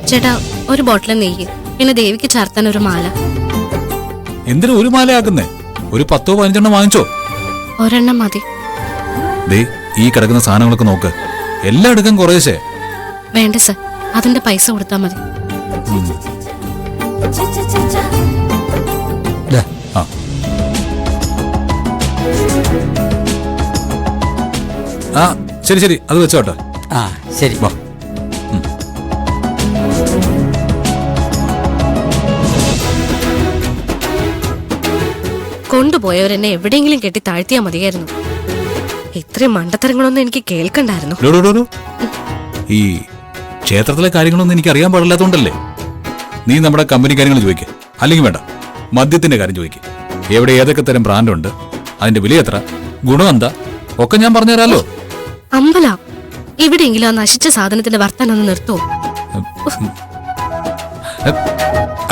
ചേട്ടാ, ഒരു ബോട്ടിൽ നെയ്യ്, പിന്നെ ദേവിക്ക് ചാർത്താൻ ഒരു മാല. എന്തിനു ഒരു മാലയാക്കുന്നേ? ഒരു 10-15 വാങ്ങിച്ചോ? ഒരെണ്ണം മതി. ദേ, ഈ കിടക്കുന്ന സാധനങ്ങളൊക്കെ നോക്ക്, എല്ലാം എടുക്കാൻ കുറേശ്ശേ. വേണ്ട സർ, അതിന്റെ പൈസ കൊടുത്താൽ മതി. ആ ശരി ശരി, അത് വെച്ചോട്ടെ. ആ ശരി. വാ. കൊണ്ടുപോയവരെന്നെ എവിടെയെങ്കിലും കെട്ടി താഴ്ത്തിയാ മതിയായിരുന്നു. ഇത്രയും മണ്ടത്തരങ്ങളൊന്നും എനിക്ക് കേൾക്കണ്ടായിരുന്നു. ഈ ക്ഷേത്രത്തിലെ കാര്യങ്ങളൊന്നും എനിക്ക് അറിയാൻ പാടില്ലാത്തതുകൊണ്ടല്ലേ. നീ നമ്മുടെ കമ്പനി കാര്യങ്ങൾ ചോദിക്കുക, അല്ലെങ്കിൽ വേണ്ട, മദ്യത്തിന്റെ കാര്യം ചോദിക്കുക. എവിടെ ഏതൊക്കെ തരം ബ്രാൻഡുണ്ട്, അതിന്റെ വില എത്ര, ഗുണം എന്താ, ഒക്കെ ഞാൻ പറഞ്ഞുതരാലോ. അമ്പല, എവിടെയെങ്കിലും ആ നശിച്ച സാധനത്തിന്റെ വർത്താനം ഒന്ന് നിർത്തുവോ?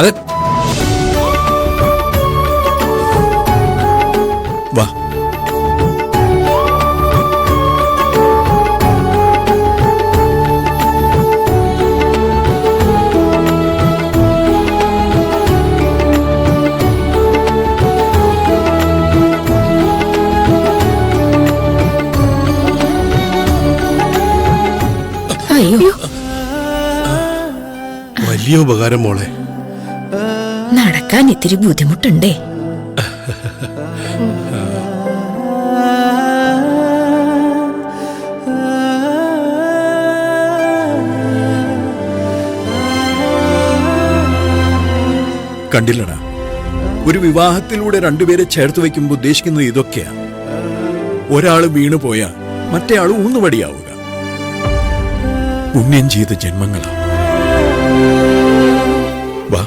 അത് വാ. അയ്യോ, വലിയ ഉപകാരം മോളെ. നടക്കാൻ ഇത്തിരി ബുദ്ധിമുട്ടുണ്ടേ. കണ്ടില്ലടാ, ഒരു വിവാഹത്തിലൂടെ രണ്ടുപേരെ ചേർത്ത് വയ്ക്കുമ്പോൾ ഉദ്ദേശിക്കുന്നത് ഇതൊക്കെയാ. ഒരാള് വീണു പോയാ മറ്റേയാള് ഊന്നുവടിയാവുക. പുണ്യം ചെയ്ത ജന്മങ്ങളാ. വാ.